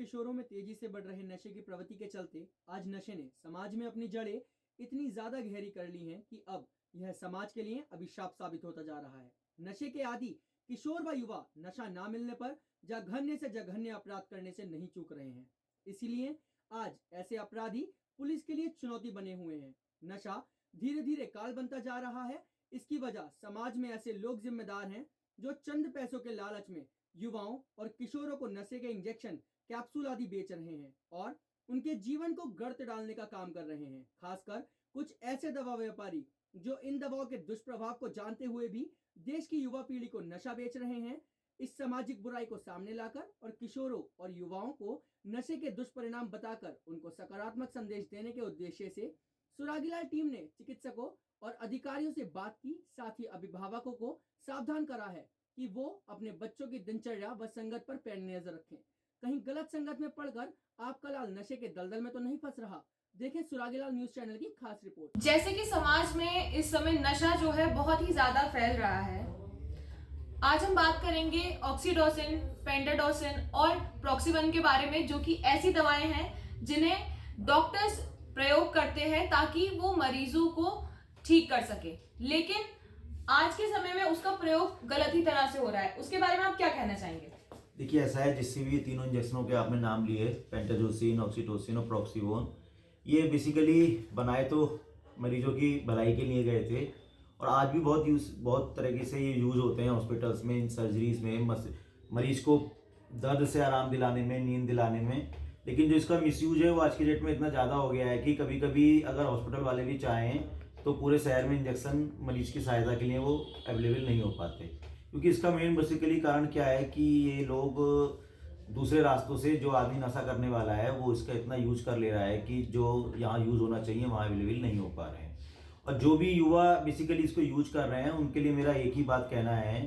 किशोरों में तेजी से बढ़ रहे नशे की प्रवृत्ति के चलते आज नशे ने समाज में अपनी जड़ें इतनी ज्यादा गहरी कर ली हैं कि अब यह समाज के लिए अभिशाप साबित होता जा रहा है। नशे के आदि किशोर व युवा नशा ना मिलने पर जघन्य से जघन्य अपराध करने से नहीं चूक रहे हैं। इसीलिए आज ऐसे अपराधी पुलिस के लिए चुनौती बने हुए हैं। नशा धीरे धीरे काल बनता जा रहा है। इसकी वजह समाज में ऐसे लोग जिम्मेदार हैं जो चंद पैसों के लालच में युवाओं और किशोरों को नशे के इंजेक्शन, कैप्सूल आदि बेच रहे हैं और उनके जीवन को गर्त डालने का काम कर रहे हैं। खासकर कुछ ऐसे दवा व्यापारी जो इन दवाओं के दुष्प्रभाव को जानते हुए भी देश की युवा पीढ़ी को नशा बेच रहे हैं। इस सामाजिक बुराई को सामने लाकर और किशोरों और युवाओं को नशे के दुष्परिणाम बताकर उनको सकारात्मक संदेश देने के उद्देश्य से सुरागीलाल टीम ने चिकित्सकों और अधिकारियों से बात की, साथ ही अभिभावकों को सावधान करा है कि वो अपने बच्चों की दिनचर्या व संगत पर पैनी नजर रखें। कहीं गलत संगत में पड़कर आपका लाल नशे के दलदल में तो नहीं फंस रहा। देखें सुरागीलाल न्यूज चैनल की खास रिपोर्ट। जैसे कि समाज में इस समय नशा जो है बहुत ही ज्यादा फैल रहा है। आज हम बात करेंगे ऑक्सीडोसिन, पेंटाडोसिन और प्रॉक्सीवन के बारे में, जो कि ऐसी दवाएं हैं जिन्हें डॉक्टर्स प्रयोग करते हैं ताकि वो मरीजों को ठीक कर सके, लेकिन आज के समय में उसका प्रयोग गलत ही तरह से हो रहा है। उसके बारे में आप क्या कहना चाहेंगे? देखिए, ऐसा है, जिससे भी तीनों इंजेक्शनों के आपने नाम लिए, पेंटाजोसिन, ऑक्सीटोसिन और प्रॉक्सीवन, ये बेसिकली बनाए तो मरीजों की भलाई के लिए गए थे और आज भी बहुत तरीके से ये यूज़ होते हैं हॉस्पिटल्स में, इन सर्जरीज में, मरीज को दर्द से आराम दिलाने में, नींद दिलाने में। लेकिन जो इसका मिसयूज है वो आज की डेट में इतना ज़्यादा हो गया है कि कभी कभी अगर हॉस्पिटल वाले भी चाहें तो पूरे शहर में इंजेक्शन मरीज की सहायता के लिए वो अवेलेबल नहीं हो पाते, क्योंकि इसका मेन बेसिकली कारण क्या है कि ये लोग दूसरे रास्तों से, जो आदमी नशा करने वाला है वो इसका इतना यूज कर ले रहा है कि जो यहाँ यूज़ होना चाहिए वहाँ अवेलेबल नहीं हो पा रहे हैं। और जो भी युवा बेसिकली इसको यूज कर रहे हैं उनके लिए मेरा एक ही बात कहना है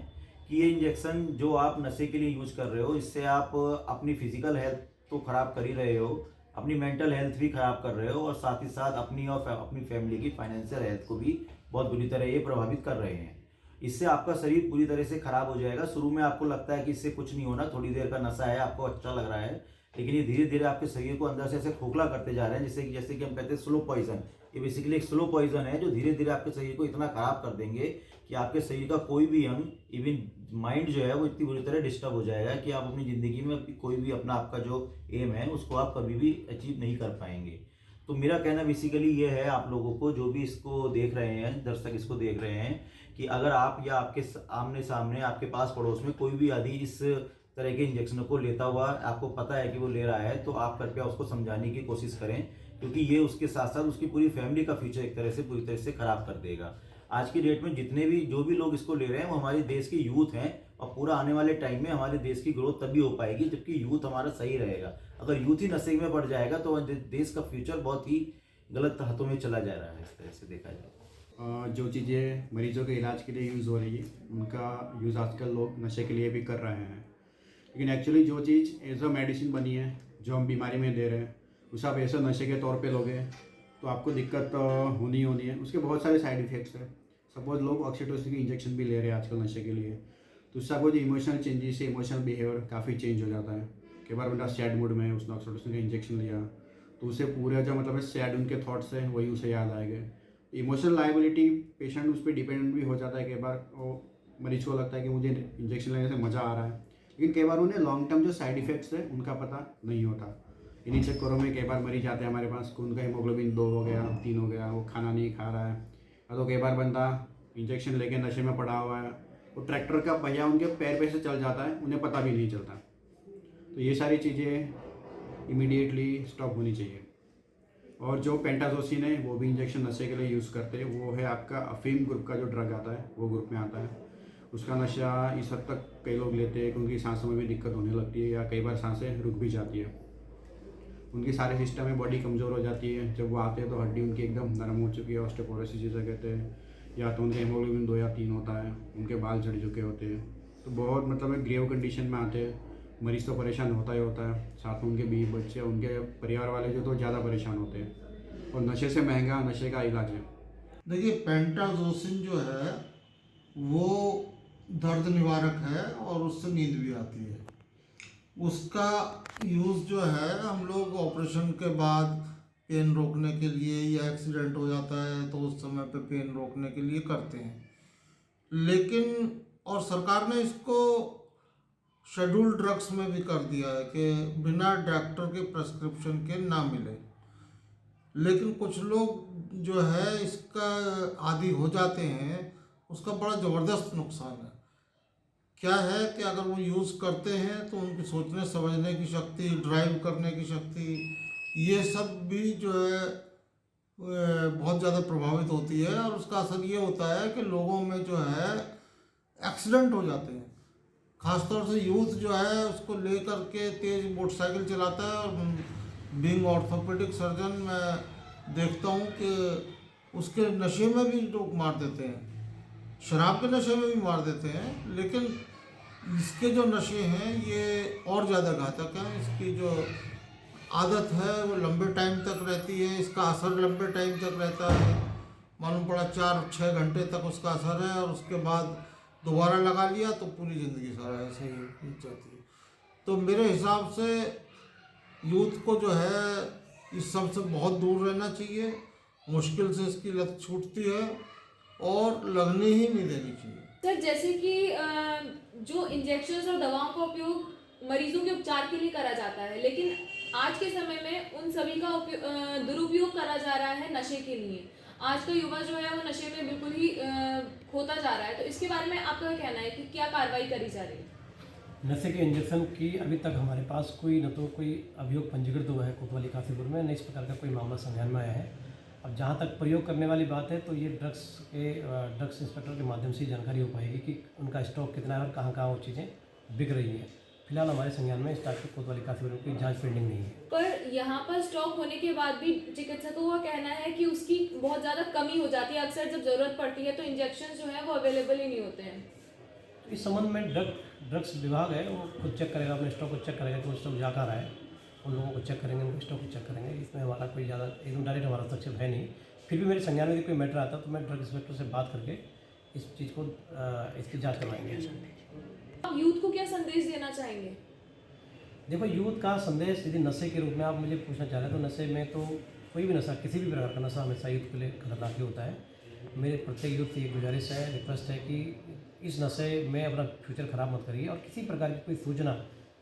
कि ये इंजेक्शन जो आप नशे के लिए यूज कर रहे हो, इससे आप अपनी फिजिकल हेल्थ तो ख़राब कर ही रहे हो, अपनी मेंटल हेल्थ भी ख़राब कर रहे हो और साथ ही साथ अपनी और अपनी फैमिली की फाइनेंशियल हेल्थ को भी बहुत बुरी तरह ये प्रभावित कर रहे हैं। इससे आपका शरीर पूरी तरह से खराब हो जाएगा। शुरू में आपको लगता है कि इससे कुछ नहीं होना, थोड़ी देर का नशा है, आपको अच्छा लग रहा है, लेकिन ये धीरे धीरे आपके शरीर को अंदर से ऐसे खोखला करते जा रहे हैं, जैसे कि हम कहते हैं स्लो पॉइजन। ये बेसिकली एक स्लो पॉइजन है जो धीरे धीरे आपके शरीर को इतना खराब कर देंगे कि आपके शरीर का कोई भी अंग, इवन माइंड जो है वो इतनी बुरी तरह डिस्टर्ब हो जाएगा कि आप अपनी ज़िंदगी में कोई भी अपना आपका जो एम है उसको आप कभी भी अचीव नहीं कर पाएंगे। तो मेरा कहना बेसिकली ये है आप लोगों को, जो भी इसको देख रहे हैं, दर्शक इसको देख रहे हैं, कि अगर आप या आपके आमने सामने, आपके पास पड़ोस में कोई भी आदमी इस तरह के इंजेक्शनों को लेता हुआ आपको पता है कि वो ले रहा है, तो आप कृपया उसको समझाने की कोशिश करें, क्योंकि ये उसके साथ साथ उसकी पूरी फैमिली का फ्यूचर एक तरह से पूरी तरह से खराब कर देगा। आज की डेट में जितने भी जो भी लोग इसको ले रहे हैं वो हमारे देश के यूथ हैं और पूरा आने वाले टाइम में हमारे देश की ग्रोथ तभी हो पाएगी जबकि यूथ हमारा सही रहेगा। अगर यूथ ही नशे में पड़ जाएगा तो देश का फ्यूचर बहुत ही गलत हाथों में चला जा रहा है, इस तरह से देखा जाए। जो चीज़ें मरीजों के इलाज के लिए यूज़ हो रही है उनका यूज़ आजकल लोग नशे के लिए भी कर रहे हैं, लेकिन एक्चुअली जो चीज़ एज अ मेडिसिन बनी है, जो हम बीमारी में दे रहे हैं, उसे आप ऐसे नशे के तौर पे लोगे तो आपको दिक्कत होनी है। उसके बहुत सारे साइड इफ़ेक्ट्स हैं। सपोज लोग ऑक्सीटोसिन की इंजेक्शन भी ले रहे हैं आजकल नशे के लिए, तो उससे आपको जो इमोशनल चेंजेस है, इमोशनल बिहेवियर काफ़ी चेंज हो जाता है। कई बार बंदा सैड मूड में है, उसने ऑक्सीटोसिन का इंजेक्शन लिया तो उसे पूरे जो मतलब सैड उनके थॉट्स हैं वही उसे याद आएंगे। इमोशनल लाइबिलिटी पेशेंट उस पर डिपेंडेंट भी हो जाता है। कई बार वो मरीज को लगता है कि मुझे इंजेक्शन लेने से मज़ा आ रहा है, लेकिन कई बार उन्हें लॉन्ग टर्म जो साइड इफ़ेक्ट्स है उनका पता नहीं होता। इन्हीं चक्करों में कई बार मरीज आते हैं हमारे पास, उनका हीमोग्लोबिन 2 हो गया, 3 हो गया, वो खाना नहीं खा रहा है। तो कई बार बंदा इंजेक्शन लेके नशे में पड़ा हुआ है, वो ट्रैक्टर का पहिया उनके पैर पे से चल जाता है, उन्हें पता भी नहीं चलता। तो ये सारी चीज़ें इमीडिएटली स्टॉप होनी चाहिए। और जो पेंटाजोसिन है वो भी इंजेक्शन नशे के लिए यूज़ करते हैं, वो है आपका अफीम ग्रुप का जो ड्रग आता है, वो ग्रुप में आता है। उसका नशा इस हद तक कई लोग लेते हैं कि उनकी सांसों में भी दिक्कत होने लगती है या कई बार सांसें रुक भी जाती है। उनकी सारे सिस्टम में बॉडी कमज़ोर हो जाती है। जब वो आते हैं तो हड्डी उनकी एकदम नरम हो चुकी है, ऑस्टियोपोरोसिस जिसे कहते हैं, या तो उनका हीमोग्लोबिन 2 या 3 होता है, उनके बाल झड़ चुके होते हैं। तो बहुत मतलब एक ग्रेव कंडीशन में आते हैं। मरीज़ तो परेशान होता ही होता है, साथ में उनके बीवी बच्चे, उनके परिवार वाले जो तो ज़्यादा परेशान होते हैं। और नशे से महंगा नशे का इलाज है। देखिए, पेंटाजोसिन जो है वो दर्द निवारक है और उससे नींद भी आती है। उसका यूज़ जो है हम लोग ऑपरेशन के बाद पेन रोकने के लिए या एक्सीडेंट हो जाता है तो उस समय पे पेन रोकने के लिए करते हैं। लेकिन और सरकार ने इसको शेड्यूल ड्रग्स में भी कर दिया है कि बिना डॉक्टर के प्रेस्क्रिप्शन के ना मिले। लेकिन कुछ लोग जो है इसका आदी हो जाते हैं, उसका बड़ा ज़बरदस्त नुकसान है। क्या है कि अगर वो यूज़ करते हैं तो उनकी सोचने समझने की शक्ति, ड्राइव करने की शक्ति, ये सब भी जो है बहुत ज़्यादा प्रभावित होती है। और उसका असर ये होता है कि लोगों में जो है एक्सीडेंट हो जाते हैं। खासतौर से यूथ जो है उसको लेकर के तेज मोटरसाइकिल चलाता है। और बीइंग ऑर्थोपेडिक सर्जन मैं देखता हूँ कि उसके नशे में भी लोग मार देते हैं, शराब के नशे में भी मार देते हैं। लेकिन इसके जो नशे हैं ये और ज़्यादा घातक हैं। इसकी जो आदत है वो लंबे टाइम तक रहती है, इसका असर लंबे टाइम तक रहता है। मालूम पड़ा 4-6 घंटे तक उसका असर है और उसके बाद दोबारा लगा लिया तो पूरी ज़िंदगी सारा ऐसे ही बीत जाती है। तो मेरे हिसाब से यूथ को जो है इस सब से बहुत दूर रहना चाहिए। मुश्किल से इसकी लत छूटती है और लगने ही नहीं देनी चाहिए। सर, जैसे कि जो इंजेक्शन और दवाओं का उपयोग मरीजों के उपचार के लिए करा जाता है, लेकिन आज के समय में उन सभी का दुरुपयोग करा जा रहा है नशे के लिए। आज का युवा जो है वो नशे में बिल्कुल ही खोता जा रहा है। तो इसके बारे में आपका क्या कहना है कि क्या कार्रवाई करी जा रही है? नशे के इंजेक्शन की अभी तक हमारे पास कोई न तो कोई अभियोग पंजीकृत हुआ है कोतवाली काशीपुर में, न इस प्रकार का कोई मामला संज्ञान में आया है। अब जहाँ तक प्रयोग करने वाली बात है तो ये ड्रग्स इंस्पेक्टर के माध्यम से जानकारी हो पाएगी कि उनका स्टॉक कितना है और कहाँ कहाँ वो चीज़ें बिक रही हैं। फिलहाल हमारे संज्ञान में इस टाइप की कोतवाली काशीपुर में कोई जाँच पेंडिंग नहीं है। पर यहाँ पर स्टॉक होने के बाद भी चिकित्सकों का कहना है कि उसकी बहुत ज़्यादा कमी हो जाती है। अक्सर जब ज़रूरत पड़ती है तो इंजेक्शन जो है वो अवेलेबल ही नहीं होते हैं। इस संबंध में ड्रग्स विभाग है, वो खुद चेक करेगा, अपने स्टॉक को चेक करेगा कि वो स्टॉक जा रहा है। उन लोगों को चेक करेंगे, उनके स्टॉक को चेक करेंगे। इसमें हमारा कोई ज़्यादा एकदम डायरेक्ट हमारा हस्तक्षेप है नहीं। फिर भी मेरे संज्ञान में यदि कोई मैटर आता तो मैं ड्रग इंस्पेक्टर से बात करके इस चीज़ को इसकी जाँच करवाएंगे। आप यूथ को क्या संदेश देना चाहेंगे? देखो, यूथ का संदेश यदि नशे के रूप में आप मुझे पूछना चाह रहे हैं तो नशे में तो कोई भी नशा, किसी भी प्रकार का नशा हमेशा यूथ के लिए खतरनाक ही होता है। मेरे प्रत्येक यूथ से ये गुजारिश है, रिक्वेस्ट है कि इस नशे में अपना फ्यूचर ख़राब मत करिए। और किसी प्रकार की कोई सूचना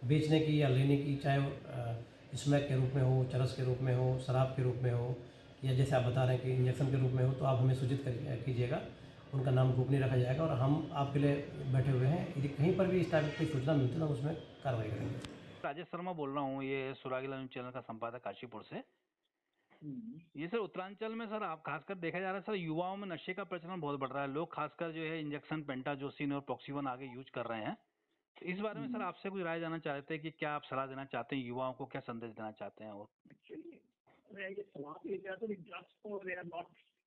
बेचने की या लेने की, चाहे वो स्मैक के रूप में हो, चरस के रूप में हो, शराब के रूप में हो, या जैसे आप बता रहे हैं कि इंजेक्शन के रूप में हो, तो आप हमें सूचित कीजिएगा। उनका नाम गोपनीय रखा जाएगा और हम आपके लिए बैठे हुए हैं। यदि कहीं पर भी इस टाइप की कोई सूचना मिलती है तो उसमें कार्रवाई करेंगे। राजेश शर्मा बोल रहा हूँ, ये सुरागीला न्यूज़ चैनल का संपादक काशीपुर से। ये सर उत्तरांचल में सर आप खासकर देखा जा रहा है सर, युवाओं में नशे का प्रचलन बहुत बढ़ रहा है। लोग खासकर जो है इंजेक्शन पेंटाजोसिन और प्रॉक्सीवन आगे यूज कर रहे हैं। तो इस बारे में सर आपसे कुछ राय जानना चाहते हैं कि क्या आप सलाह देना चाहते हैं, युवाओं को क्या संदेश देना चाहते हैं? और एक्चुअली मैं ये सलाह ये चाहता हूँ, ड्रग्स को they are not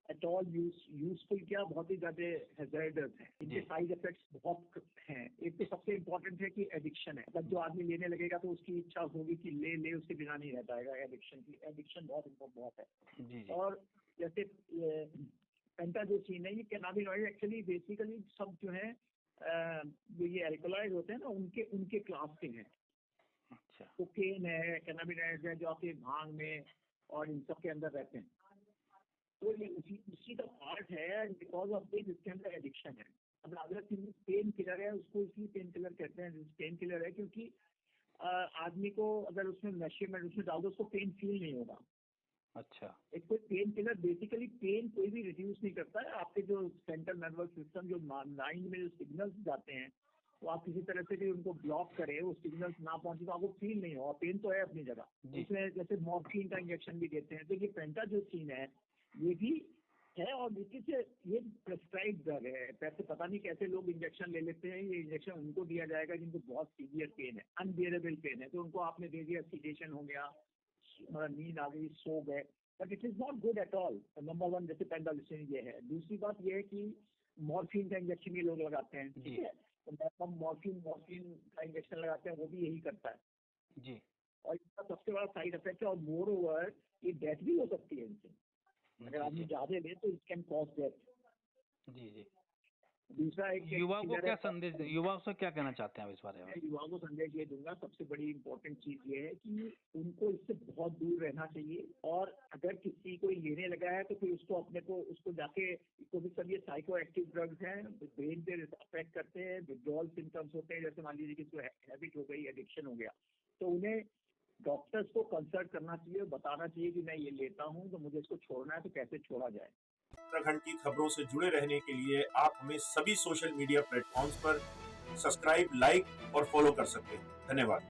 at all useful, क्या बहुत ही ज्यादा हैजर्डस है। इनके साइड इफेक्ट्स बहुत हैं। एक तो सबसे इम्पोर्टेंट है कि एडिक्शन है। मतलब जो आदमी लेने लगेगा तो उसकी इच्छा होगी कि ले उसके बिना नहीं रह पाएगा। एडिक्शन बहुत है। जी। और जैसे पेंटाजोसिन है, ये कैनाबिनॉइड एक्चुअली बेसिकली सब जो है ये एल्कोलॉइड होते हैं ना, उनके क्लास के हैं। अच्छा। कोकेन है, कैनाबिनॉइड है, जो आपके भांग में और इन सब के अंदर रहते हैं। तो ये उसी का पार्ट है। बिकॉज ऑफ दिस इसके अंदर एडिक्शन है। अब अगर पेन किलर है, उसको इसलिए पेन किलर कहते हैं, पेन किलर है क्योंकि आदमी को अगर उसमें नशे में उसमें डाल दो, उसको पेन फील नहीं होगा। अच्छा। एक कोई पेन किलर बेसिकली पेन कोई भी रिड्यूस नहीं करता है। आपके जो सेंट्रल नर्वस सिस्टम, जो माइंड में जो सिग्नल्स जाते हैं, तो आप किसी तरह से भी उनको ब्लॉक करें, वो सिग्नल्स ना पहुंचे तो आपको फील नहीं होगा। पेन तो है अपनी जगह। उसमें जैसे मॉर्फिन का इंजेक्शन भी देते हैं। तो ये पेंटाजोसिन है, ये भी है। और ये प्रेस्क्राइब ड्रग है। पैसे पता नहीं कैसे लोग इंजेक्शन ले लेते हैं। ये इंजेक्शन उनको दिया जाएगा जिनको बहुत सीवियर पेन है, अनबियरेबल पेन है, तो उनको आपने दे दिया, सीडेशन हो गया, नींद आ गई, सो गए। But it is not good at all. Number one जैसे पेंटाजोसिन ये है। दूसरी बात ये है कि मॉर्फिन का इंजेक्शन ये लोग लगाते हैं, ठीक है। तो मॉर्फिन का इंजेक्शन लगाते हैं, वो भी यही करता है जी। और इसका सबसे बड़ा साइड इफेक्ट है। और मोर ओवर ये डेथ भी हो सकती है इनसे। अगर आदमी ज्यादा ले तो इट कैन कॉज डेथ। जी। दूसरा एक युवाओं को किलर क्या है। संदेश युवाओं से क्या कहना चाहते हैं आप इस बारे में? मैं युवाओं को संदेश ये दूंगा, सबसे बड़ी इम्पोर्टेंट चीज ये है कि उनको इससे बहुत दूर रहना चाहिए, और अगर किसी को लेने लगा है तो फिर उसको जाके, क्योंकि सब ये साइको एक्टिव ड्रग्स हैं, ब्रेन पे अफेक्ट करते हैं, विड्रॉल सिम्टम्स होते हैं, जैसे मान लीजिए कि इसको हैबिट हो गई, एडिक्शन हो गया, तो उन्हें डॉक्टर्स को कंसल्ट करना चाहिए और बताना चाहिए कि मैं ये लेता हूँ तो मुझे इसको छोड़ना है, तो कैसे छोड़ा जाए। उत्तराखंड की खबरों से जुड़े रहने के लिए आप हमें सभी सोशल मीडिया प्लेटफॉर्म्स पर सब्सक्राइब, लाइक और फॉलो कर सकते हैं। धन्यवाद।